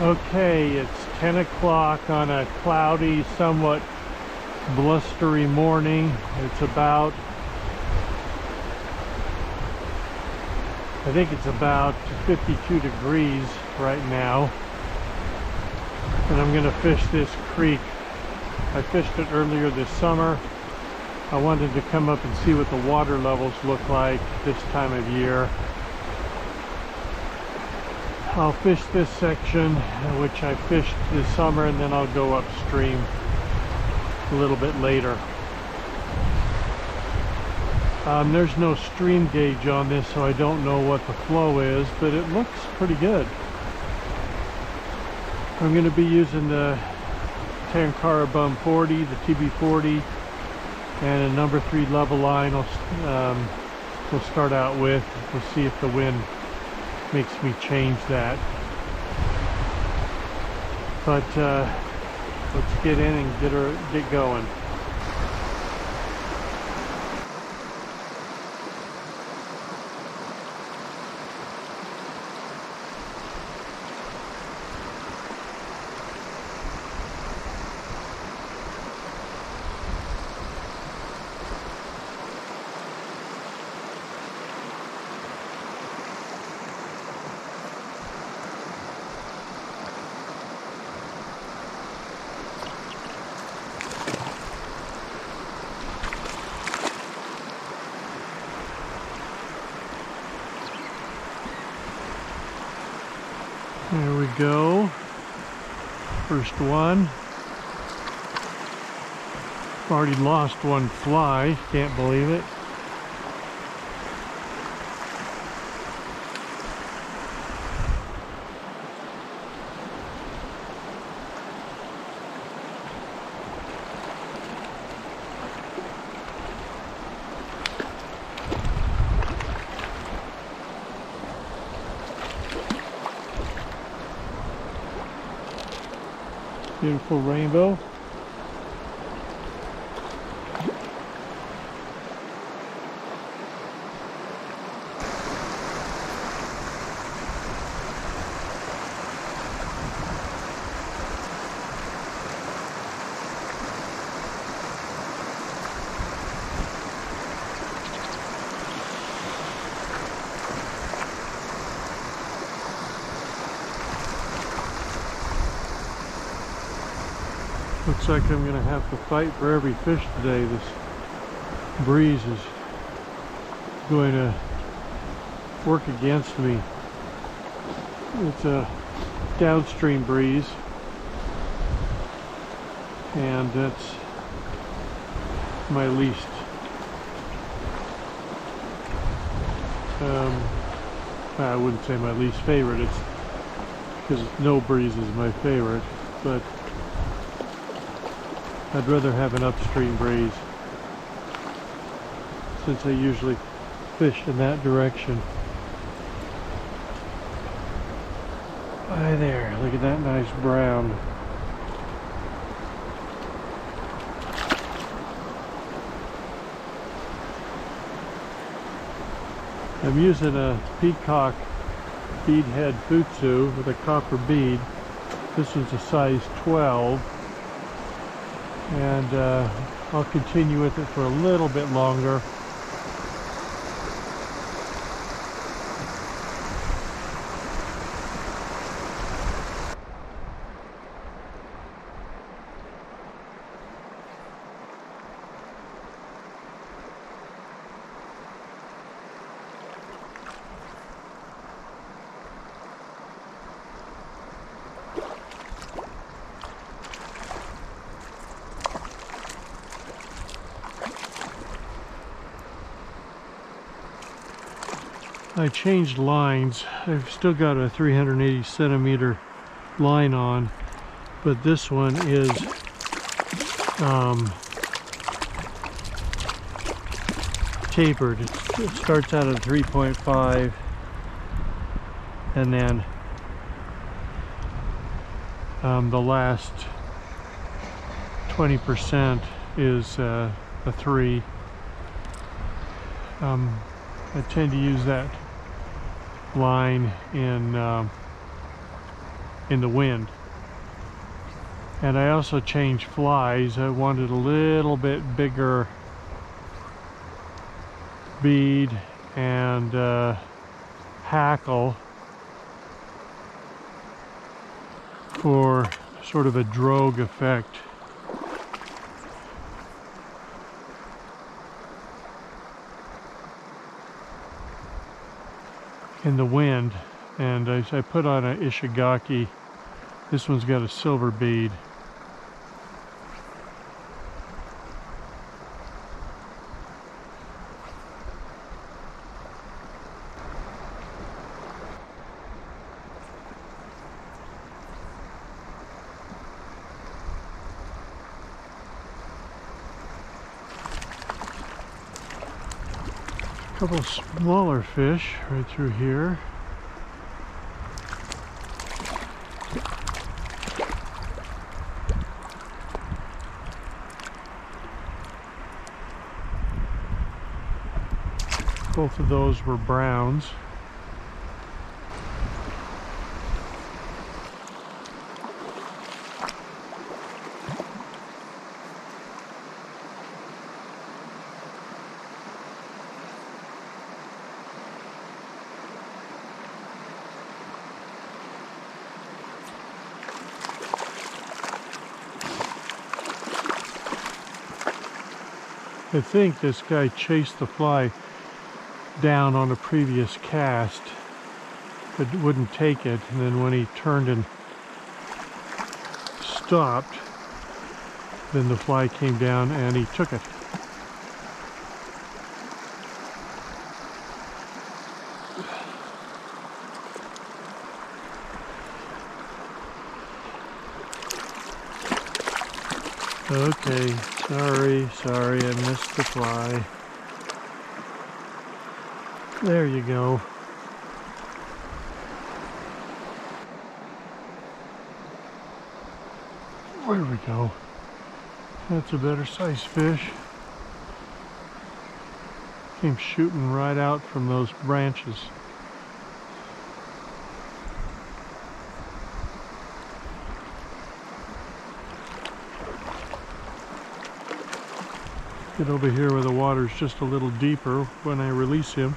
Okay, it's 10 o'clock on a cloudy, somewhat blustery morning. It's about, I think it's about 52 degrees right now. And I'm gonna fish this creek. I fished it earlier this summer. I wanted to come up and see what the water levels look like this time of year. I'll fish this section, which I fished this summer, and then I'll go upstream a little bit later. There's no stream gauge on this, so I don't know what the flow is, but it looks pretty good. I'm going to be using the Tenkara Bum 40, the TB40, and a number 3 level line we'll start out with. We'll see if the wind makes me change that. But let's get in and get going. There we go. First one. Already lost one fly. Can't believe it. Beautiful rainbow. Looks like I'm gonna have to fight for every fish today. This breeze is going to work against me. It's a downstream breeze, and that's my least I wouldn't say my least favorite. It's because no breeze is my favorite, but I'd rather have an upstream breeze since I usually fish in that direction. Hi there, look at that nice brown. I'm using a peacock bead head futsu with a copper bead. This is a size 12. And I'll continue with it for a little bit longer. I changed lines. I've still got a 380 centimeter line on, but this one is tapered. It starts out at 3.5, and then the last 20% is a 3. I tend to use that line in in the wind. And I also changed flies. I wanted a little bit bigger bead and hackle for sort of a drogue effect. In the wind. And I put on an Ishigaki. This one's got a silver bead. A couple smaller fish right through here. Both of those were browns. I think this guy chased the fly down on a previous cast, but wouldn't take it, and then when he turned and stopped, then the fly came down and he took it. Okay, sorry, I missed the fly. There you go. There we go. That's a better sized fish. Came shooting right out from those branches. Get over here where the water's just a little deeper when I release him.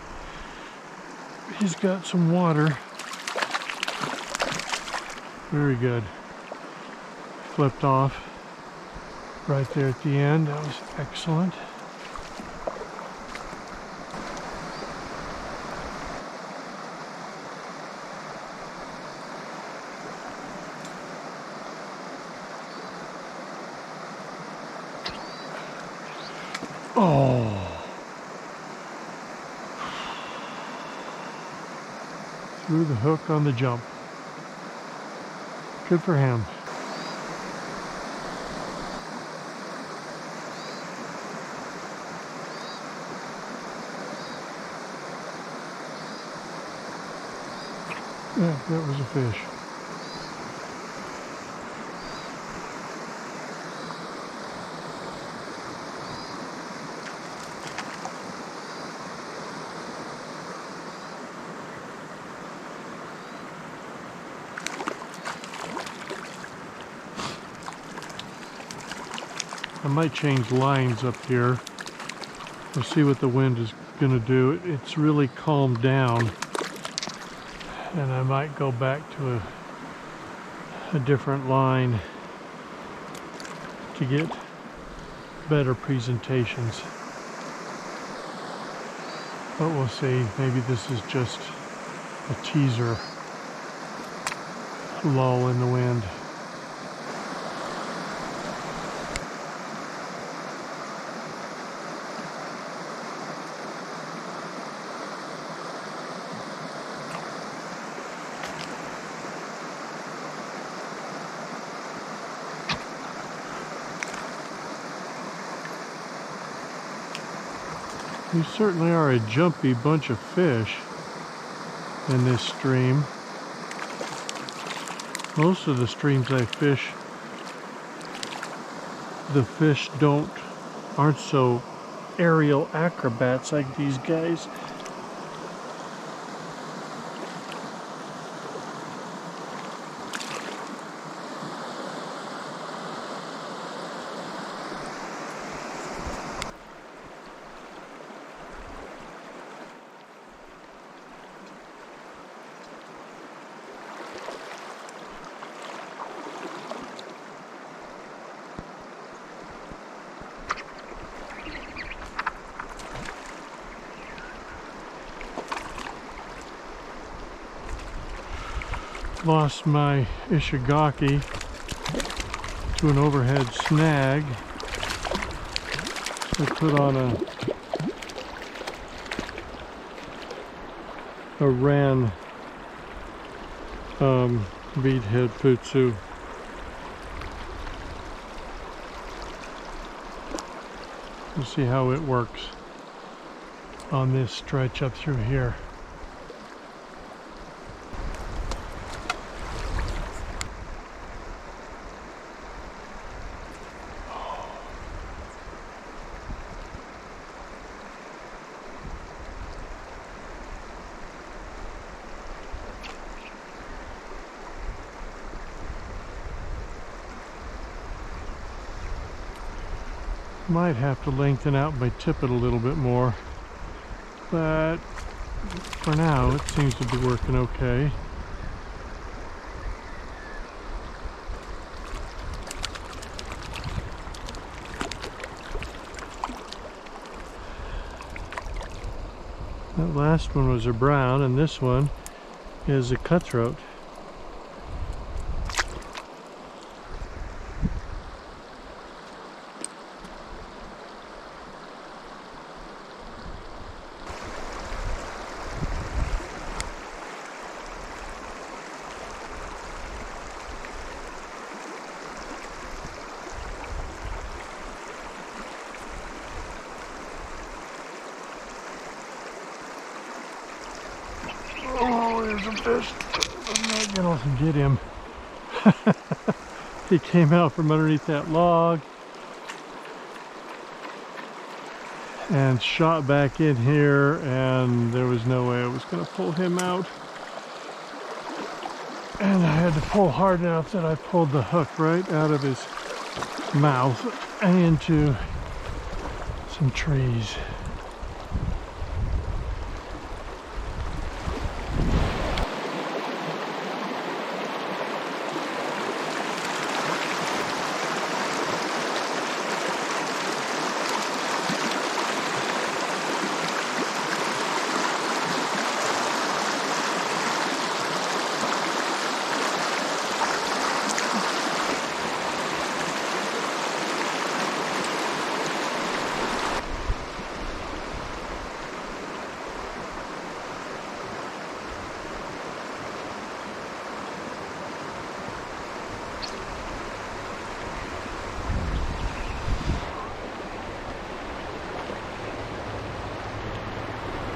He's got some water. Very good. Flipped off right there at the end. That was excellent. Oh. Threw the hook on the jump. Good for him. Yeah, that was a fish. I might change lines up here. We'll see what the wind is going to do. It's really calmed down, and I might go back to a different line to get better presentations. But we'll see. Maybe this is just a teaser lull in the wind. You certainly are a jumpy bunch of fish in this stream. Most of the streams I fish, the fish aren't so aerial acrobats like these guys. lost my Ishigaki to an overhead snag. I put on a Ran bead head futsu. We'll see how it works on this stretch up through here. Might have to lengthen out my tippet a little bit more, but for now it seems to be working okay. That last one was a brown, and this one is a cutthroat. Oh, there's a fish. I'm not gonna get him. He came out from underneath that log and shot back in here, and there was no way I was gonna pull him out. And I had to pull hard enough that I pulled the hook right out of his mouth and into some trees.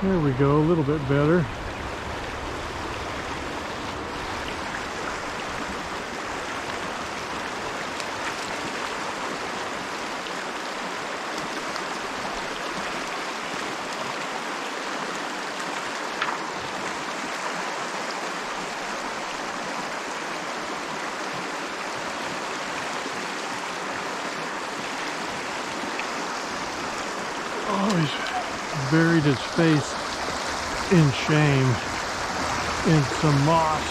There we go, a little bit better. Oh, he's buried his face in shame in some moss.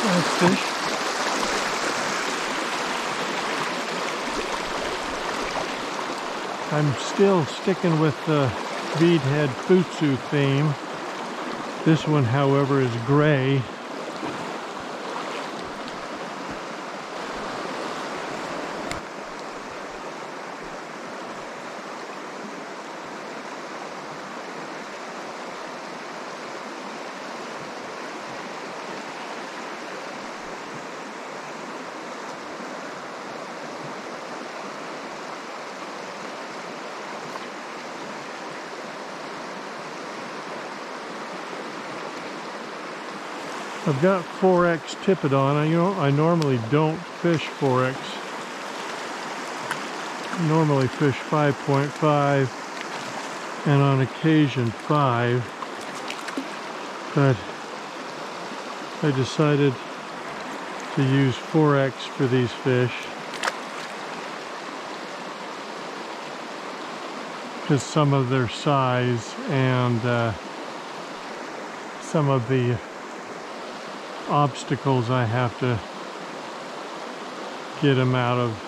Nice fish. I'm still sticking with the beadhead futsu theme. This one, however, is gray. I've got 4X tippet on. I normally don't fish 4X. I normally fish 5.5 and on occasion 5. But I decided to use 4X for these fish. because some of their size and some of the obstacles I have to get them out of.